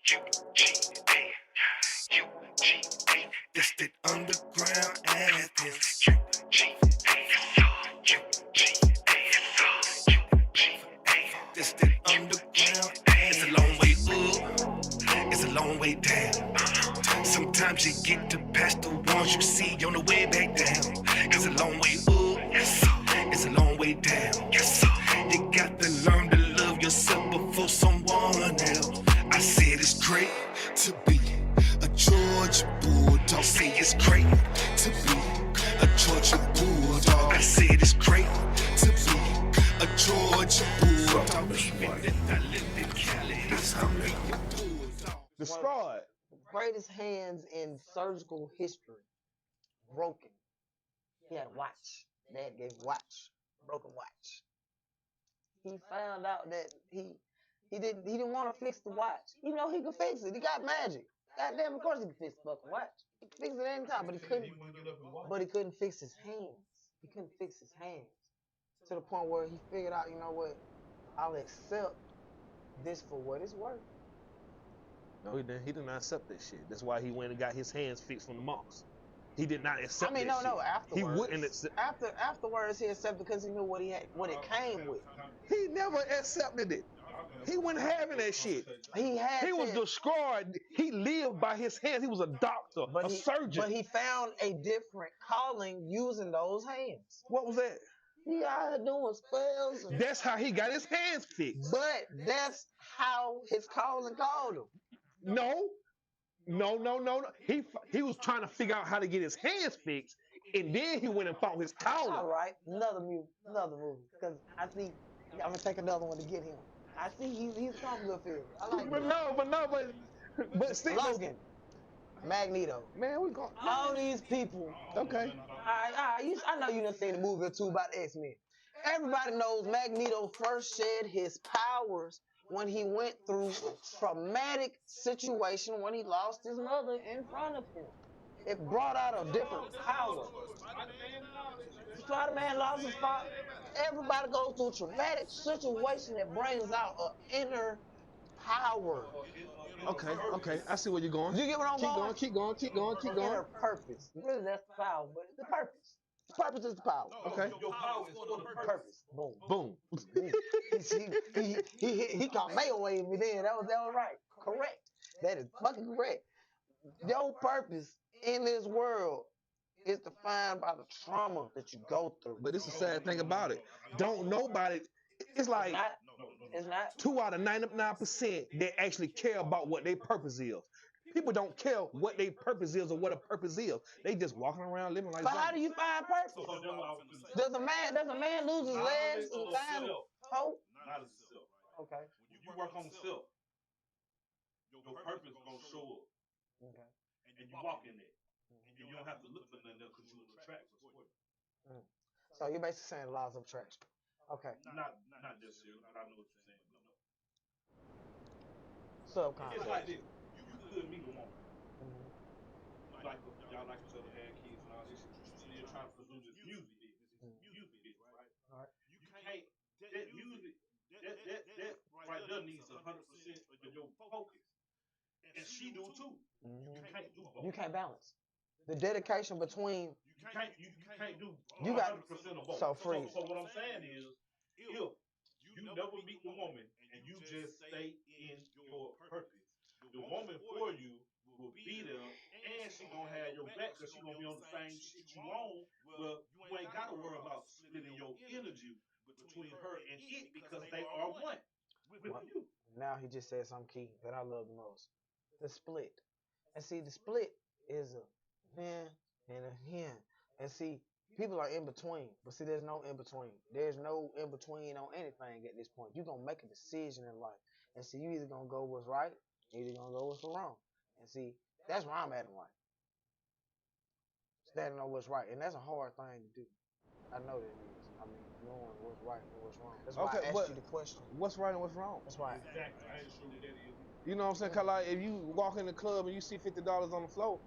UGA, that's that underground Athens. That's that underground. It's a long way up, it's a long way down. Sometimes you get to past the ones you see on the way back down. It's a long way up, it's a long way down. You got to learn to love yourself before someone else. I said it's great to be a Georgia Bulldog. Say it's great to be a Georgia Bulldog. I said it's great to be a Georgia Bulldog. Destroyed. Greatest hands in surgical history. Broken. He had a watch. Dad gave a watch. Broken watch. He found out that he didn't want to fix the watch. You know he could fix it. He got magic. Goddamn, of course he could fix the fucking watch. He could fix it anytime, but he couldn't. But he couldn't fix his hands. He couldn't fix his hands to the point where he figured out, you know what? I'll accept this for what it's worth. No, he didn't. He did not accept that shit. That's why he went and got his hands fixed from the monks. He did not accept that shit. Afterwards. He wouldn't accept. Afterwards, he accepted because he knew what it came with. He never accepted it. He wasn't having that shit. He was destroyed. He lived by his hands. He was a doctor, a surgeon. But he found a different calling using those hands. What was that? He out here doing spells. That's how he got his hands fixed. But that's how his calling called him. No. He was trying to figure out how to get his hands fixed, and then he went and found his calling. All right, another movie, because I see I'm gonna take another one to get him. I see he's from good film. I like but see, Logan, Magneto. Man, we going all these people. Okay. I know you done seen the movie or two about X-Men. Everybody knows Magneto first shed his powers when he went through a traumatic situation when he lost his mother in front of him. It brought out a different power. Spider-Man lost his father. Everybody goes through a traumatic situation that brings out an inner power. Okay. I see where you're going. You get what I'm going? Keep going. Inner purpose. Really, that's the power, but the purpose. The purpose is the power. Okay. Your power is for the Purpose. Boom. Boom. He caught Mayweather me then. That was right. Correct. That is fucking correct. Your purpose in this world is defined by the trauma that you go through. But it's a sad thing about it. Don't nobody. It's like it's not 2 out of 99% that actually care about what their purpose is. People don't care what their purpose is or what a purpose is. They just walking around living like that. But how do you find purpose? Does a man lose his legs and find hope? Not as a self. Okay. When you work on self, your purpose is gonna show up. Okay. And you walk in it. And you don't have to look for nothing else because you attract what's for you. So you're basically saying the laws of attraction. Okay. Not necessarily, but I know what you're saying. Subconscious. It's like this. You could meet a woman. Like y'all like each other, had kids and all this shit. You still trying to pursue this music business. It's music business, right? All right. You can't that music that right there needs 100% of your focus. And she do too. You can't do both. You can't balance. The dedication between you can't do 100% you got of both. So free. So what I'm saying is, if you never meet the woman and you just stay in your purpose, the woman for you will be there and she gonna have your back because she gonna be on the same shit you on. Well, you ain't gotta worry about splitting your energy between her and it because they are one with you. Now he just said something key that I love the most. The split. And see, the split is a man and a hen. And see, people are in between. But see, there's no in between. There's no in between on anything at this point. You're going to make a decision in life. And see, you either going to go what's right, or you're going to go what's wrong. And see, that's where I'm at in life. Standing on what's right. And that's a hard thing to do. I know that it is. I mean, knowing what's right and what's wrong. That's why I asked you the question. What's right and what's wrong? That's why. Exactly. I ain't sure what that is. You know what I'm saying? Cause like if you walk in the club and you see $50 on the floor,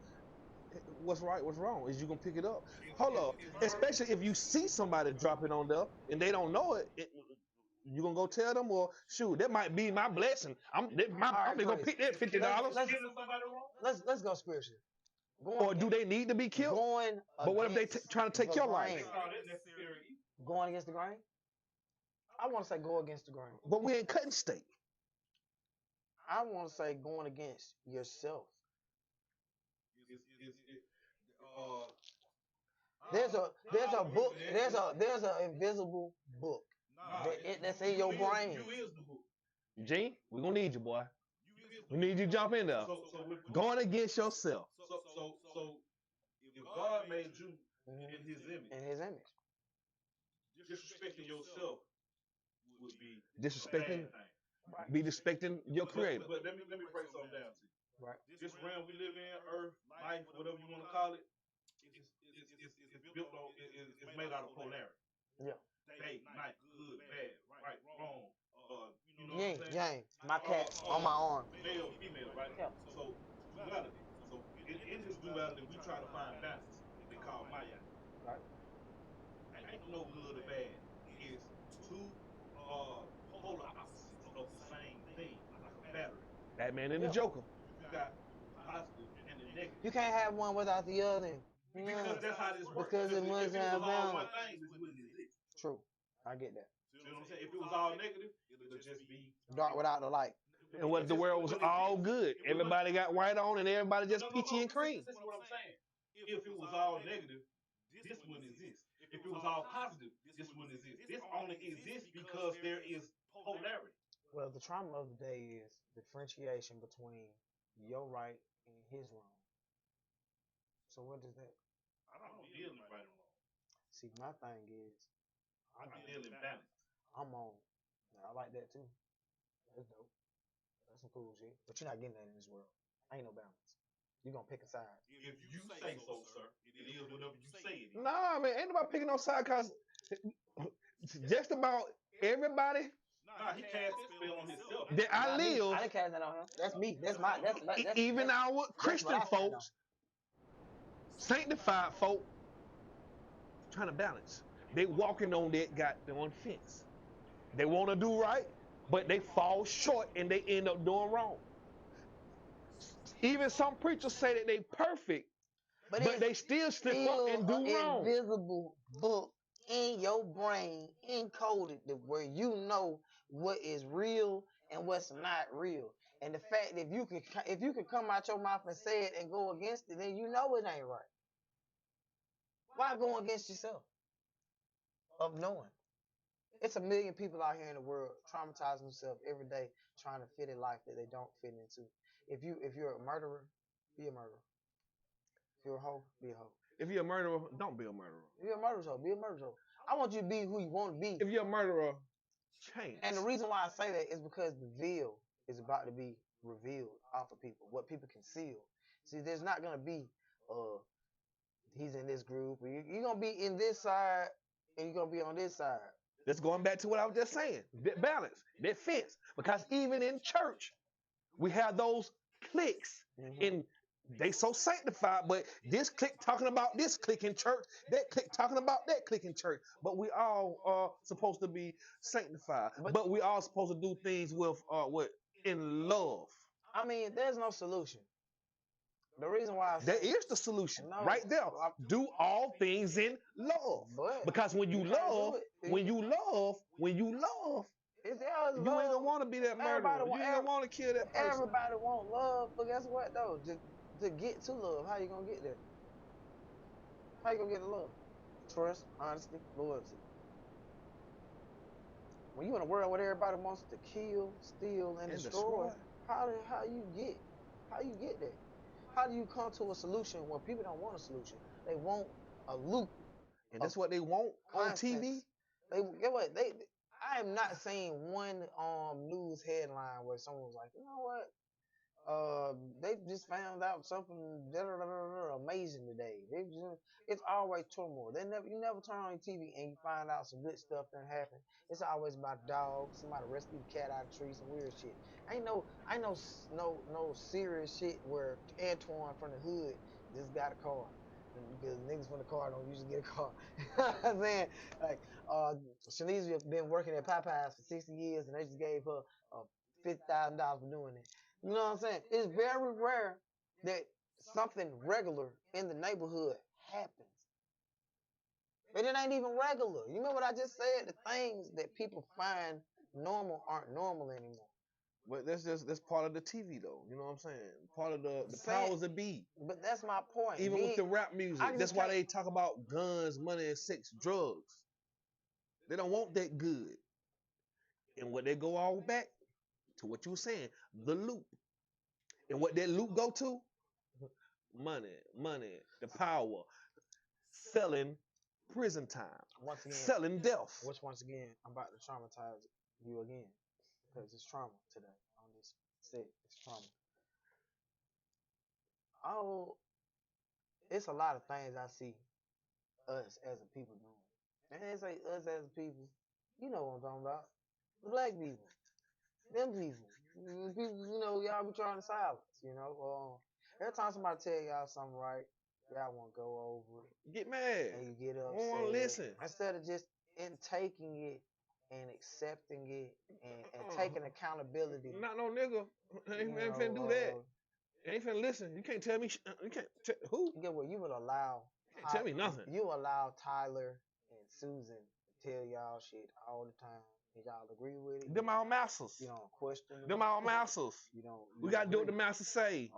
what's right, what's wrong? Is you gonna pick it up? Hold up. Especially if you see somebody drop it on there and they don't know it, You gonna go tell them, or shoot, that might be my blessing. I'm gonna pick that $50. Let's go spiritual. Or do they need to be killed? Going but what if they trying to take your life? Going against the grain? I want to say go against the grain. But we ain't cutting steak. I want to say going against yourself. There's a book. There's an invisible book that's in your brain. You is the book. Gene, we're gonna need you, boy. We need you to jump in there. Going against yourself. So if God made you in His image, disrespecting yourself would be disrespecting. Be disrespecting your creator. But let me break something down to you. Right. This realm we live in, Earth, life, whatever you want to call it, it's built on. It's made out of polarity. Yeah. Day, night, good, bad, right, wrong. You know Yin, what I'm saying? yang. My cat on my arm. Male, female, right? Yeah. So duality. So in this duality, we try to find balance. They call Maya. Right. Ain't no good or bad. It's two polar opposites of the same thing, like a battery. Batman and the Joker. You got positive and the negative. You can't have one without the other. Because that's how this works. Because it must have balance. One thing, this wouldn't exist. True. I get that. You know what I'm saying? If it was all negative, it would just be dark without the light. And what if the world was all good? Everybody got white on and everybody just peachy and cream. That's what I'm saying. If it was all negative, this wouldn't exist. If it was all positive, this wouldn't exist. This only exists because there is polarity. Well, the trauma of the day is differentiation between your right and his wrong. So what does that? I don't deal in right and wrong. See, my thing is, I deal in balance. I'm on. I like that too. That's dope. That's some cool shit. But you're not getting that in this world. Ain't no balance. You're gonna pick a side. If you say so, sir, it is whatever you say it is. Nah, man, ain't nobody picking no side, cause just about everybody. Nah, he cast his spell on himself. That I live. I didn't cast that on him. That's me. That's even our Christian folks, sanctified folk, trying to balance. They walking on that goddamn fence. They want to do right, but they fall short and they end up doing wrong. Even some preachers say that they perfect, but they still slip up and do wrong. Invisible book in your brain, encoded where you know what is real and what's not real. And the fact that if you can come out your mouth and say it and go against it, then you know it ain't right. Why go against yourself? Of knowing. It's a million people out here in the world traumatizing themselves every day trying to fit a life that they don't fit into. If you're a murderer, be a murderer. If you're a hoe, be a hoe. If you're a murderer, don't be a murderer. If you're a murderer, be a murderer. I want you to be who you want to be. If you're a murderer, change. And the reason why I say that is because the veil is about to be revealed off of people, what people conceal. See, there's not going to be, he's in this group. You're going to be in this side, and you're going to be on this side. That's going back to what I was just saying. That balance, that fence. Because even in church, we have those cliques. And they so sanctified, but this clique talking about this clique in church, that clique talking about that clique in church. But we all are supposed to be sanctified. But we all supposed to do things with in love. I mean, there's no solution. The reason why there is the solution right there. Do all things in love. Because when you love, you ain't gonna want to be that murderer. You ain't gonna want to kill that person. Everybody want love, but guess what though? To get to love, how you gonna get there? How you gonna get to love? Trust, honesty, loyalty. When you in a world where everybody wants to kill, steal, and destroy, how you get there? How do you come to a solution when people don't want a solution? They want a loop. And that's what they want on TV? Get what? I am not seeing one news headline where someone was like, you know what? They just found out something amazing today. It's always turmoil. You never turn on your TV and you find out some good stuff that happened. It's always about dogs, somebody rescued a cat out of the tree, some weird shit. Ain't no serious shit where Antoine from the hood just got a car. because niggas from the car don't usually get a car. You know what I'm saying? Like, Shanice been working at Popeyes for 60 years, and they just gave her $50,000 for doing it. You know what I'm saying? It's very rare that something regular in the neighborhood happens. But it ain't even regular. You remember what I just said? The things that people find normal aren't normal anymore. But that's part of the TV though. You know what I'm saying? Part of the Saying- powers that be. But that's my point. Even with the rap music, I just that's why can't- they talk about guns, money, and sex, drugs. They don't want that good. And what they go all back to what you were saying, the loop. And what that loop go to? Money, the power, selling prison time, Once again, selling death. which once again, I'm about to traumatize you again. Because it's trauma today. On this set, it's trauma. Oh, it's a lot of things I see us as a people doing. And they say us as a people, you know what I'm talking about. The black people. Them people. People, y'all be trying to silence, every time somebody tell y'all something right, y'all want to go over it. Get mad. And you get I upset. don't want to listen. Instead of just taking it and accepting it and taking accountability. Not no nigga. Ain't finna do that. Ain't finna listen. You can't tell me. You can't. Who? You get what? You would allow. Can't tell me nothing. You allow Tyler and Susan to tell y'all shit all the time. And y'all agree with it. Them our masters. You don't question them our masters. You don't. We gotta do what the masters say.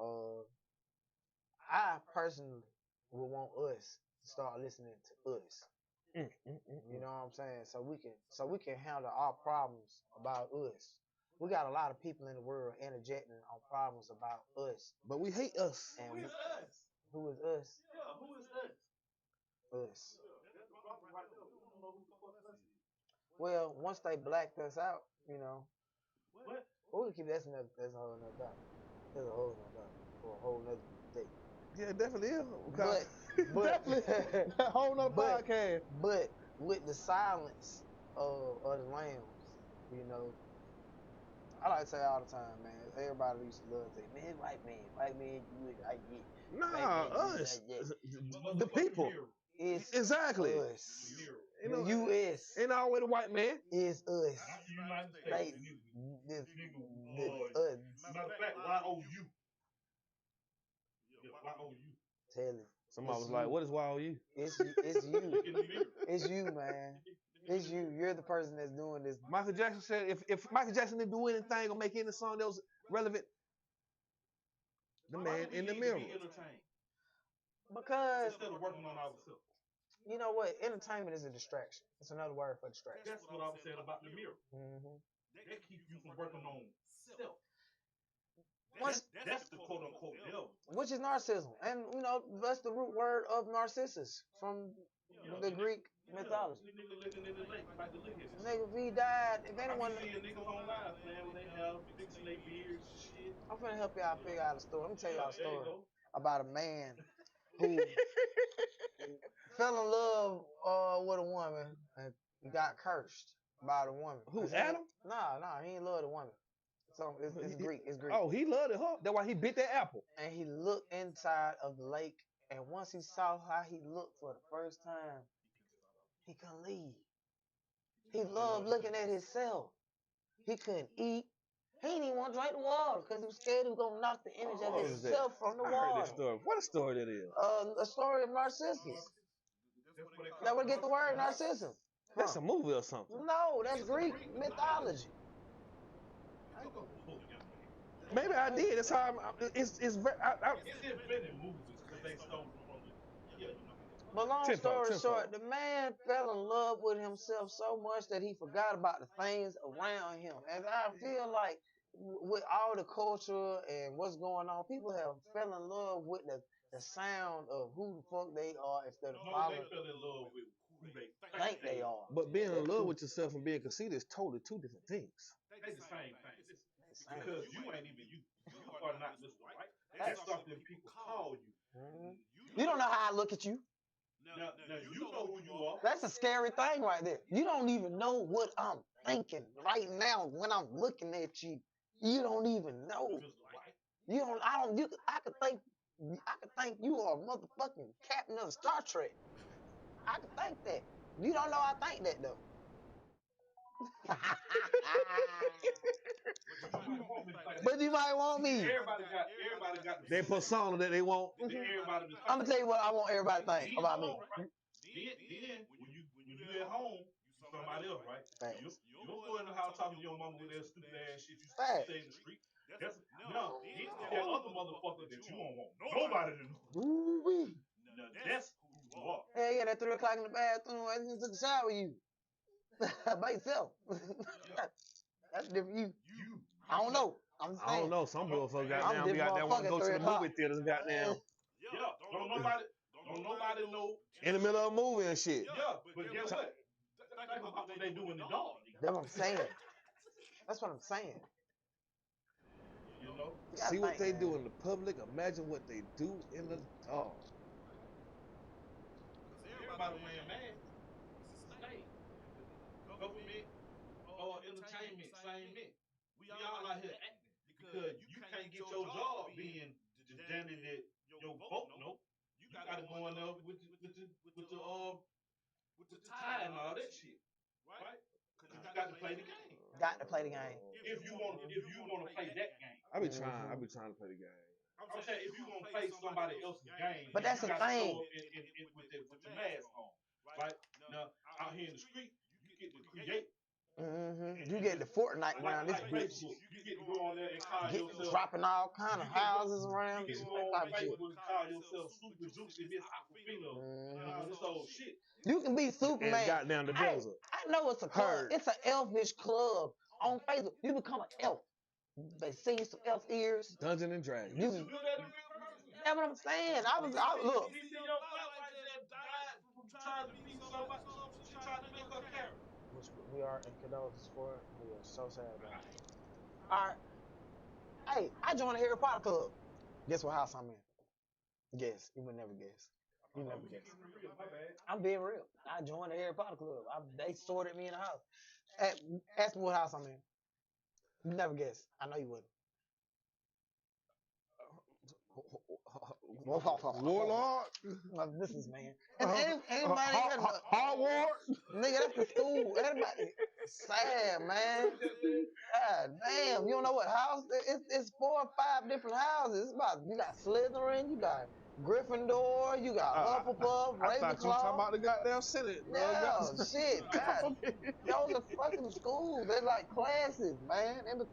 I personally would want us to start listening to us. You know what I'm saying? So we can handle our problems about us. We got a lot of people in the world interjecting on problems about us. But we hate us. And Who is us? Who is us? Yeah, who is us? Us. Yeah, that's the problem right there. We don't know who the fuck us is. Well, once they blacked us out, What? we can keep that's a whole nother topic. That's a whole nother topic for a whole nother day. Yeah, it definitely is. But Definitely that whole nother podcast. But with the silence of the lambs, I like to say all the time, man. Everybody used to love to say, man, white man, you it, I get. Nah, us. The people. It's exactly. Us. The The U.S. Ain't always the white man. is us. Not the United States. Like, This us. matter of fact, YOU. Yeah, YOU. Tell it. Somebody was like, what is YOU? It's you. Look in the mirror. It's you, man. It's you. You're the person that's doing this. Michael Jackson said if Michael Jackson didn't do anything or make any song that was relevant, the man in the mirror. Because Instead of working on ourselves. you know what? Entertainment is a distraction. It's another word for distraction. That's what I was saying about the mirror. Mm-hmm. They keep you from working on self. What's- That's the quote unquote devil. Which is narcissism. And, that's the root word of Narcissus from the Greek mythology. Nigga living in the lake like the lick at this. Nigga, if he died, if anyone... I be seeing niggas on live, man, when they have fixing their beards and shit. I'm finna help y'all figure out a story. Let me tell y'all a There you story go. about a man who fell in love with a woman and got cursed by the woman. Who, 'Cause Adam? Nah, he ain't love the woman. So it's Greek. It's Greek. Oh, he loved it, huh? That's why he bit that apple. And he looked inside of the lake, and once he saw how he looked for the first time, he couldn't leave. He loved looking at himself. He couldn't eat. He didn't even want to drink the water because he was scared he was going to knock the image of What was that? himself from the I heard water. that story. What a story that is. A story of Narcissus. That would get the word narcissism. That's a movie or something. No, that's Greek mythology. Maybe I did. That's how it's very. It's invented movies because they stole from the. Yeah, you know. But long Tenfold, story tenfold. short, the man fell in love with himself so much that he forgot about the things around him. And I feel like with all the culture and what's going on, people have fell in love with the sound of who the fuck they are instead of No, following they fell in love with who they think they are. But being in love with yourself and being conceited is totally two different things. They the same thing. Because you ain't even you. You are not Mr. White. That's something people call you. Mhm. You don't know how I look at you. Now you know who you are. That's a scary thing right there. You don't even know what I'm thinking right now when I'm looking at you. You don't even know. Mr. White. I could think I could think you are a motherfucking captain of Star Trek. I could think that. You don't know I think that though. But you might want me. Everybody got They persona that they want. everybody to I'm gonna tell you what I want everybody to think about me. Then when you at home, you somebody else, right? Facts. You don't go in the house talking to your mama with that stupid ass shit you Facts. say in the street. That's no. Then that other motherfucker that you don't want nobody to know. Ooh-wee. Now that's who you are. Hell yeah, that 3 o'clock in the bathroom, I just took a shower with you. By yourself. That's different you. I don't know. I'm just I don't saying. know. Some motherfuckers I'm goddamn be different out there want to motherfucker go to 3 the o'clock. movie theaters and goddamn Yeah, don't nobody know. in the middle of a movie and shit. Yeah, but guess what? Think about what they do in the dog. That's what I'm saying. That's what I'm saying. You know? You gotta See what think, they man. do in the public. Imagine what they do in the dark. Everybody wearing masks. It's a state. Government or entertainment, same thing. We all out here acting because you can't get your job being just damn it that your vote no. You gotta go in there with the tie and all that shit, right? Because you got to play the game. Got to play the game. If you want to play that game, I be trying to play the game. I'm saying if you gonna play somebody else's game, But that's you the gotta thing. show up with your mask on, right? Now out here in the street, you get to create. You get the Fortnite around this like bitch. Facebook. You get to go on there and call Get yourself. dropping all kind of houses around. You This get to go on type of shit. Facebook and call yourself Super Juicy Miss Aquafina. This old shit. You can be Superman. And goddamn the Hey, desert. I know it's a club. Heard. It's an elfish club on Facebook. You become an elf. They sing some elf ears. Dungeons and Dragons. You You can, do that in real person. that's what I'm saying. Look. You see your black wife that died from trying to be somebody. She tried to make her character. Which we are in condolences for. We are so sad about it. All right. Hey, I joined the Harry Potter Club. Guess what house I'm in? Guess. You would never guess. You never guess. I'm being real. I joined the Harry Potter Club. They sorted me in the house. Ask me what house I'm in. You never guess. I know you wouldn't. Warlord. This is man. Anybody Hogwarts. Nigga, that's the school. Everybody sad, man. God damn. You don't know what house? It's 4 or 5 different houses. It's about you got Slytherin, you got Gryffindor, you got Hufflepuff, I thought you were talking Ravenclaw. about the goddamn Senate. No, shit. God. Those are fucking schools. They're like classes, man. In the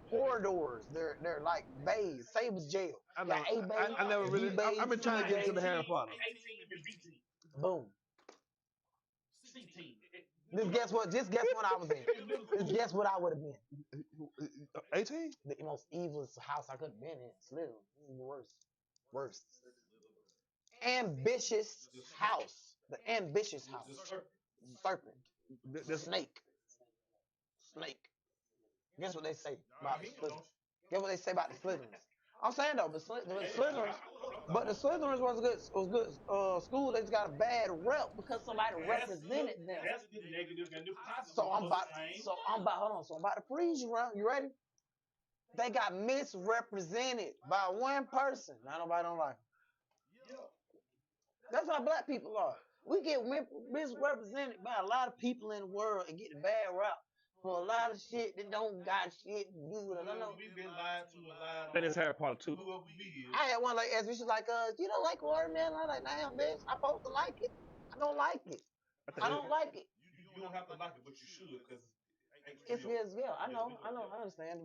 corridors. They're like bays. Same as jail. I know. Got A bay, I never really. B bay, I've been trying to get into the Harry Potter. 18 boom. CT. Just guess what I was in. Just guess what I would have been. 18? The most evilest house I could have been in. Slytherin. This is the worst. Worst. Ambitious house. The ambitious house. Serpent. The Snake. Guess what they say about the Slytherins? Guess what they say about the Slytherins? I'm saying though, the Slytherins, but the Slytherins was good school. They just got a bad rep because somebody represented them. That's the negative and the positive. So I'm about to freeze you around. You ready? They got misrepresented by one person. Now nobody don't like them. That's how black people are. We get misrepresented by a lot of people in the world and get a bad rap for a lot of shit that don't got shit to do with it. I know. We've been lied to a lot. I think it's Harry Potter too. I had one like ask me, she's like, you don't like watermelon? I'm like, damn, bitch, I'm supposed to like it. I don't like it. I don't like it. You don't have to like it, but you should, because it's his, yeah. I know, I understand.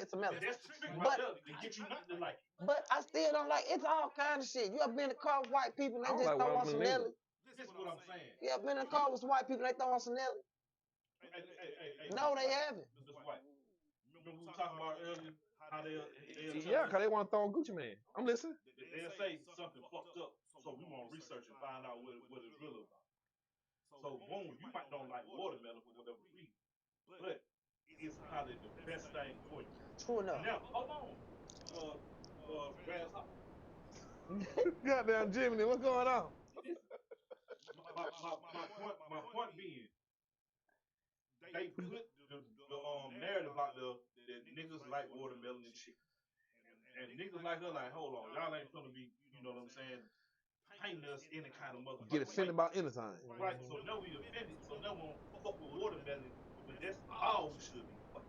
It's a melon. That's the trick right there, to get you not to like it. But I still don't like it's all kind of shit. You ever been in a car with white people and they I don't just like throw on some watermelon Nelly? This is what I'm saying. You ever been in a car with some white people and they throw on some Nelly? No, they haven't. Mr. White. Remember we were talking about earlier how they'll Yeah, because they want to throw on Gucci Man. I'm listening. they'll say something fucked up, so we want to research and find out what it's really about. So boom, you might don't like watermelon for whatever reason, but it's probably the best thing for you. True enough. Now, hold on, Grasshopper. Goddamn Jiminy, what's going on? My point being, they put the narrative out there that niggas like watermelon and chicken, And niggas like us, like, hold on, y'all ain't gonna be, you know what I'm saying, painting us any kind of motherfucker. Get offended about anything. Right, so now we offended, so now we don't fuck with watermelon, but that's all we should be fucking.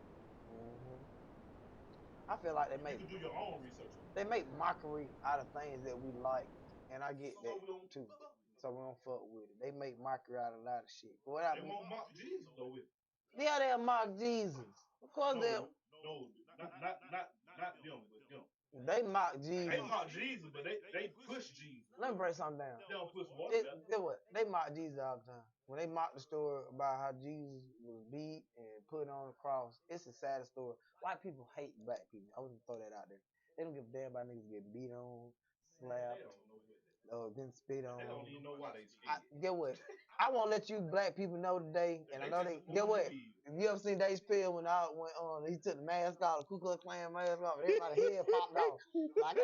I feel like You can do your own research on it. they make mockery out of things that we like, and I get So that we don't too. fuck with it. So we don't fuck with it. They make mockery out of a lot of shit. But what I They mean, won't mock Jesus though with it. yeah, they'll mock Jesus. Of course No, not them, but them. they mock Jesus. They mock Jesus, but they push Jesus. Let me break something down. They don't push watermelon. What? They mock Jesus all the time. When they mock the story about how Jesus was beat and put on the cross, it's a sad story. White people hate black people. I want to throw that out there. They don't give a damn about niggas getting beat on, slapped, been spit on. They don't even know why they scared. Get what? I won't let you black people know today, and I know they. Get what? You ever seen Dave Chappelle when he took the mask off, the Ku Klux Klan mask off, and everybody's head popped off? Like,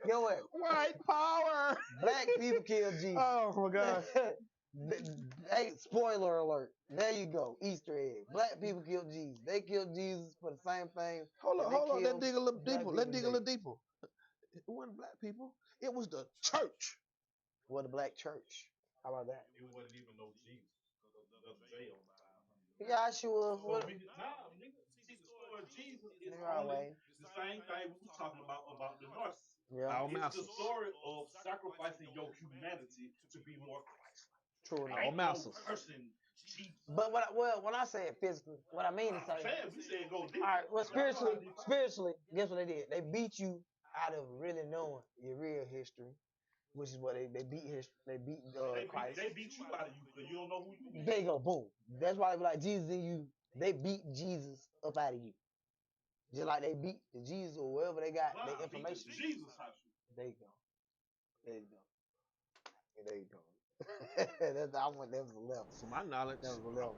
get what? White power. Black people kill Jesus. Oh my God. Hey, spoiler alert. There you go. Easter egg. Black people killed Jesus. They killed Jesus for the same thing. Hold on. Let's dig a little black deeper. Let's dig a people little deeper. It wasn't black people. It was the church. Well, the black church. How about that? It wasn't even no Jesus. The jail. Yeah, sure. So nigga, see the story of Jesus is only the same thing we was talking about the narcissist. Yeah. It's the story of sacrificing your humanity to be more Christ-like. True enough. Ain't no person Jesus. But when I say it physically, what I mean is we said go deep. all right. Well, spiritually, guess what they did? They beat you out of really knowing your real history, which is what they beat history. They beat Christ. They beat you out of you because you don't know who you are. There you go, boom. That's why they be like Jesus in you. They beat Jesus up out of you, just like they beat the Jesus or wherever they got their information. Jesus out you. There you go. There you go. There you go. That was a level. To my knowledge, That was a level.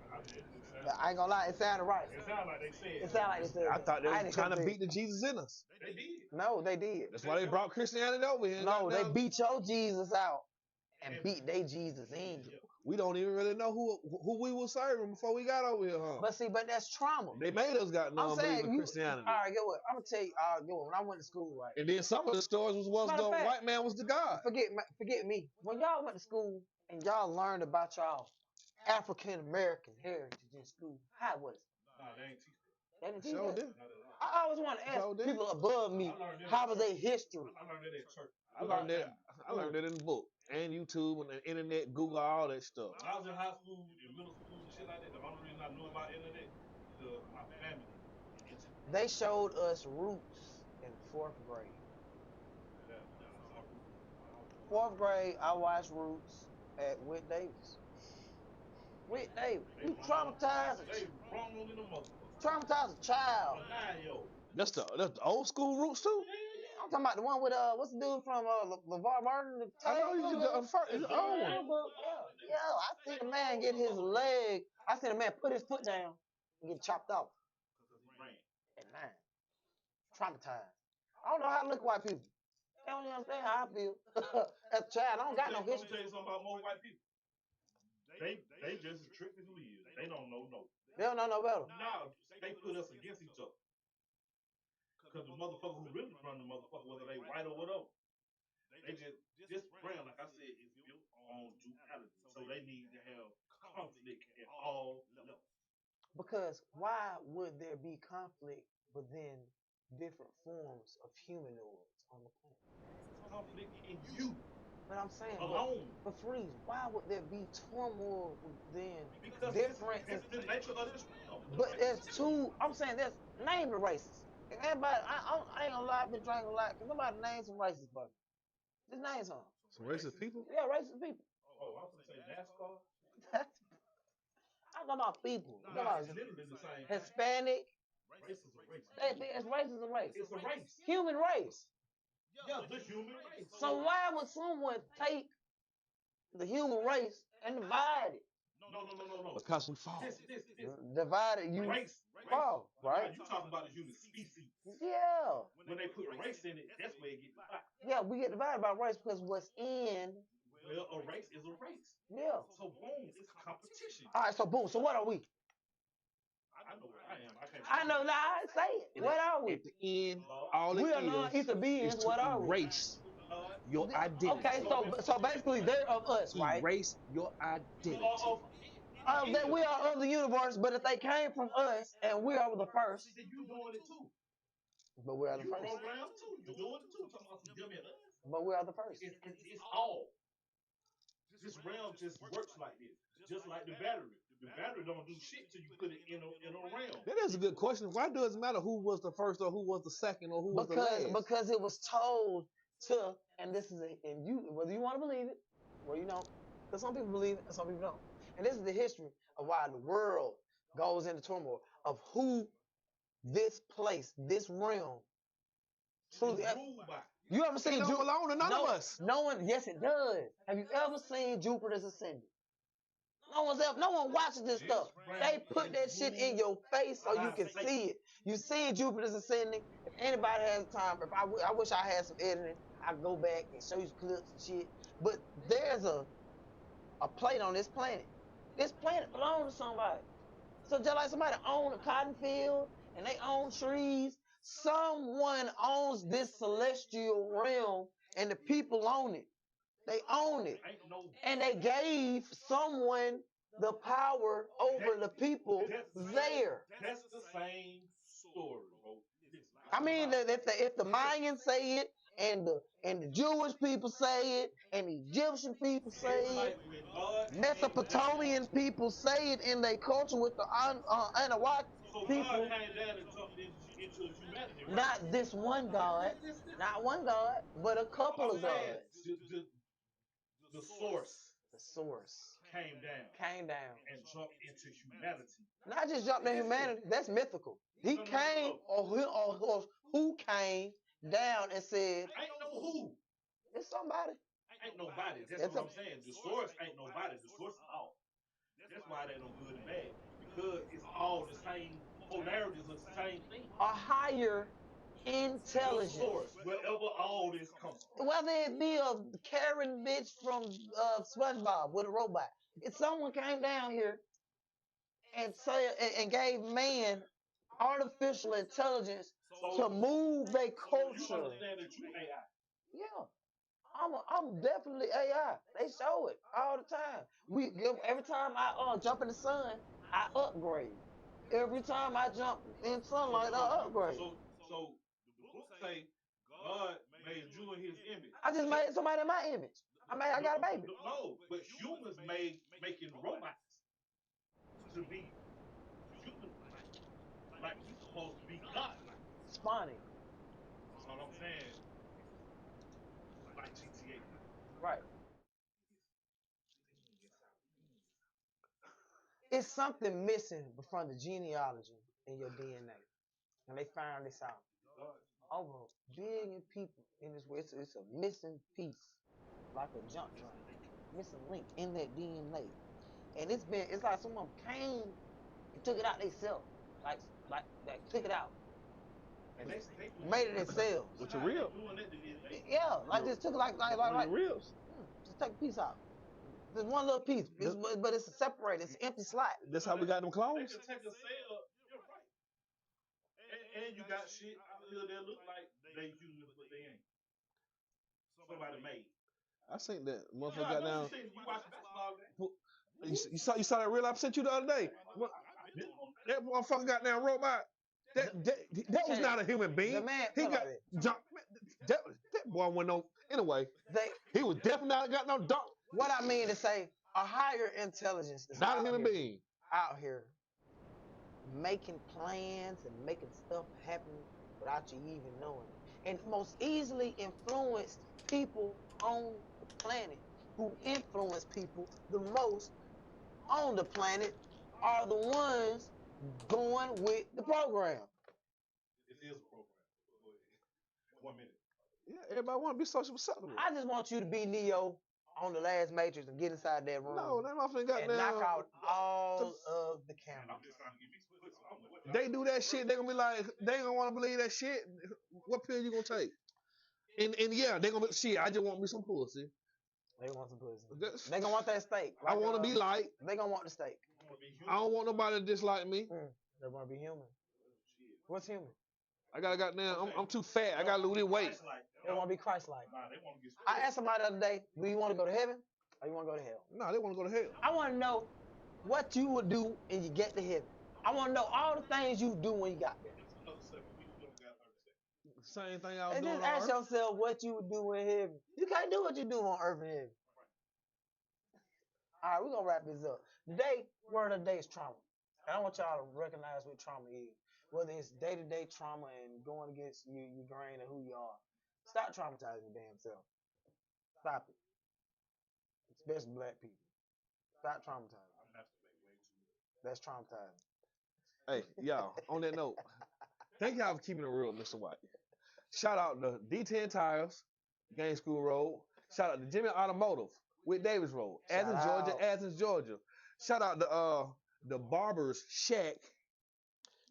I ain't gonna lie, it sounded right. It sounded like they said. It sounded like they said. I thought they were trying to beat the Jesus in us. They did. No, they did. That's why they brought Christianity over here. No, they beat your Jesus out and beat their Jesus in you. We don't even really know who we were serving before we got over here, huh? But that's trauma. They made us got non-believe in Christianity. All right, get what? I'm gonna tell you. When I went to school, right? And then some of the stories was the white man was the God. Forget me. When y'all went to school and y'all learned about y'all African American heritage in school, how was it? Nah, they ain't teach that. They didn't teach Sure that. did. I always want to ask people above me, how was their history? I learned that at church. I learned it in the book and YouTube and the internet, Google, all that stuff. When I was in high school, in middle school and shit like that, the only reason I knew about internet because my family. They showed us roots in 4th grade. Fourth grade, I watched Roots at Whit Davis. Whit Davis. You traumatized a child. That's the old school Roots too. I'm talking about the one with what's the dude from LeVar Burton? I know you the old one. Yeah, I seen a man get his leg. I seen a man put his foot down and get chopped off. At 9. Traumatized. I don't know how to look at white people. They don't understand how I feel. As a child, I don't got no history. Let me tell you something about most white people. They just as tricky as we is. They don't know no. They don't know no better. No, they put us against each other. Because the motherfucker who really run the motherfucker, whether they white or whatever, they this brand, like I said, is built on duality. So they need to have conflict at all levels. Because why would there be conflict within different forms of humanoids on the planet? Conflict in you. But I'm saying, alone. But freeze, why would there be turmoil within different? It's the nature of this realm. But there's two. I'm saying there's name the races. Everybody, I ain't gonna lie, I've been drinking a lot. Cause nobody names some racist buddy. Just name some. Some racist people? Yeah, racist people. Oh, I was gonna say NASCAR. I'm talking about people. Nah, it's literally the same. Hispanic. Race is a race. It's race is a race. It's a race. Human race. Yeah, the human race. So why would someone take the human race and divide it? No. Because we fall. Divide it, you fall, right? You talking about the human species. Yeah. When they put race in it, that's where it gets divided. Yeah, we get divided by race because what's in. Well, a race is a race. Yeah. So boom, it's competition. All right, so boom. So what are we? I know what I am. I can't I know now. I say it. And What are we? At the end, all We are it non-ether is beings. to What are we? erase your identity. Okay, so basically they're of us, right? Erase your identity. That we are of the universe, but if they came from us and we are the first, See, you doing it too. but we are the You first. program too. You doing it too. Talking about some them and us. But we are the first. It's all. This realm just works like this. Just like the battery. The battery don't do shit till you put it in a realm. That is a good question. Why does it matter who was the first or who was the second or who was the last? Because it was told to, and this is and you whether you want to believe it or you don't, because some people believe it and some people don't. And this is the history of why the world goes into turmoil of who this place, this realm, truly. You ever seen It don't belong to none of us. No one. Yes, it does. Have you ever seen Jupiter's ascending? No one watches this stuff. They put that shit in your face so you can see it. You seen Jupiter's ascending. If anybody has time, I wish I had some editing, I'd go back and show you clips and shit. But there's a plate on this planet. This planet belongs to somebody. So just like somebody owns a cotton field and they own trees, someone owns this celestial realm and the people own it. They own it. And they gave someone the power over the people there. That's the same story, bro. I mean, if the Mayans say it, and the Jewish people say it, and the Egyptian people say it, Mesopotamian people say it in their culture with the Anahuac people. God came down and jumped into humanity. Right? Not this one God, not one God, but a couple of gods. The source. The source came down and jumped into humanity. Not just jumped into humanity. That's mythical. He came, or who came down and said, ain't no who. It's somebody. Ain't nobody. That's what I'm saying. The source ain't nobody. The source is all. That's why they don't good and bad. Because it's all the same polarities of the same thing. A higher intelligence. The source, wherever all this comes from. Whether it be a Karen bitch from SpongeBob with a robot. If someone came down here and gave man artificial intelligence to move their culture. You understand that you AI? Yeah. I'm definitely AI. They show it all the time. Every time I jump in the sun, I upgrade. Every time I jump in sunlight, I upgrade. So the book say God made you in His image. I just made somebody in my image. I got a baby. No, but humans making robots to be human like we supposed to be God-like. Spawning. That's all I'm saying. Like GTA. Right. It's something missing from the genealogy in your DNA. And they found this out. Over a billion people in this way. It's a missing piece. Like a junk drain. Missing link in that DNA. And it's like someone came and took it out themselves. Like took it out. And they made it themselves. With your ribs. Yeah, like just took it like your ribs. Just take a piece out. There's one little piece, but it's separated. It's an empty slot. That's how we got them clones. They can take a cell. You're right. And you got shit out here that look like they humans, but they ain't. Somebody made. I seen that motherfucker got down. You watch basketball game. You saw that reel I sent you the other day. That motherfucker got down robot. That was not a human being. The man, he got jump. That boy went on anyway. He was definitely not got no dunk. What I mean to say, a higher intelligence is not a human being out here making plans and making stuff happen without you even knowing it, and most easily influenced people on the planet who influence people the most on the planet are the ones going with the program. It is a program. 1 minute. Yeah, everybody want to be social acceptable. I just want you to be Neo on the last Matrix and get inside that room. No, that motherfucker got and knock out all of the cameras. I'm just trying to give me some. They do that shit, they gonna be like, they ain't gonna want to believe that shit. What pill you gonna take? And yeah, they gonna be shit. I just want me some pussy. They want some pussy. They gonna want that steak. I want to be like. They gonna want the steak. I don't want nobody to dislike me. They want to be human. What's human? I gotta goddamn. I'm too fat. I gotta lose this weight. They want to be Christ-like. Nah, they want to get I asked somebody the other day, do you want to go to heaven or you want to go to hell? No, they want to go to hell. I want to know what you would do when you get to heaven. I want to know all the things you do when you got there. Same thing I was And doing just on ask Earth. yourself what you would do in heaven. You can't do what you do on earth and heaven. All right, we're going to wrap this up. Today, word of the day is trauma. And I want y'all to recognize what trauma is. Whether it's day-to-day trauma and going against your grain and who you are. Stop traumatizing your damn self. Stop it. Especially black people. Stop traumatizing. That's traumatizing. Hey, y'all, on that note, thank y'all for keeping it real, Mr. White. Shout out to D10 Tires, Game School Road. Shout out to Jimmy Automotive with Davis Road, Athens, Georgia. Shout out to the Barber's Shack,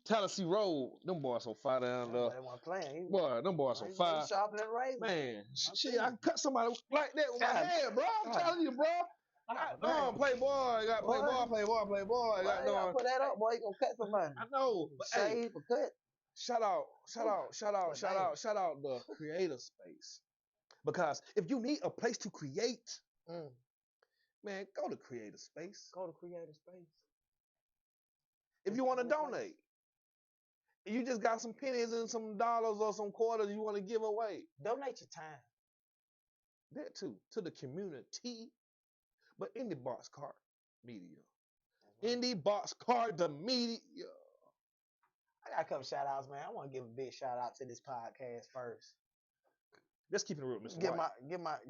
Tallahassee Road. Them boys so far down there. Boy, them boys so far. Man, shit, I cut somebody like that with my hand, bro. I'm telling you, bro. Playboy, got Playboy. Got put that up, boy. You gonna cut somebody. I know, but hey, cut. Shout out the creator space. Because if you need a place to create, man, go to creator space. Go to creator space. If you want to donate, you just got some pennies and some dollars or some quarters you want to give away. Donate your time. That too, to the community. But Indie Boxcar Media. Indie Boxcar the media. I got a couple shout outs, man. I want to give a big shout out to this podcast first. Let's keep it real, Mr. White.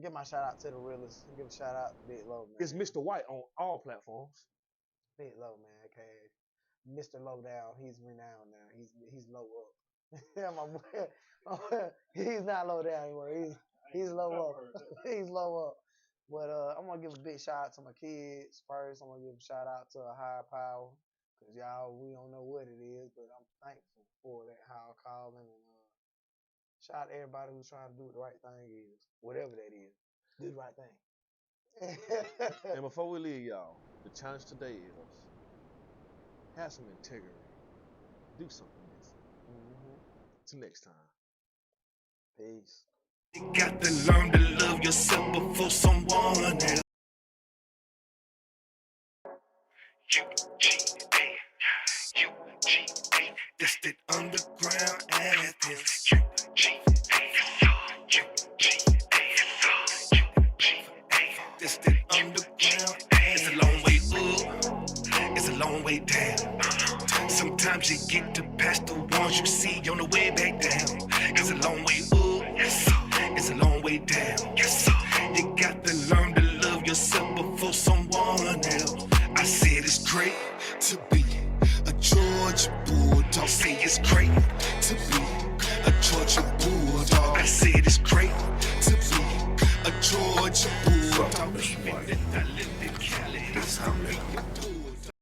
Give my shout out to the realest. Give a shout out to Big Low, man. It's Mr. White on all platforms. Big Low, man. Okay. Mr. Low down. He's renowned now. He's low up. My boy. He's not low down anymore. He's low up. He's low up. But I'm gonna give a big shout out to my kids first. I'm gonna give a shout out to a higher power. Cause y'all, we don't know what it is, but I'm thankful for that higher calling, and shout out to everybody who's trying to do what the right thing is, whatever that is. Do the right thing. And before we leave, y'all, the challenge today is have some integrity. Do something different. Till next time. Peace. You got to learn to love yourself before someone else. UGA, that's that underground Athens. UGA, that's that underground. It's a long way up, it's a long way down. Sometimes you get to past the ones you see on the way back down. It's a long way up, it's a long way down. You got to learn to love yourself before someone else. I said it's great to be a Georgia Bulldog. Say it's great to be a Georgia Bulldog. I said it's great to be a Georgia Bulldog.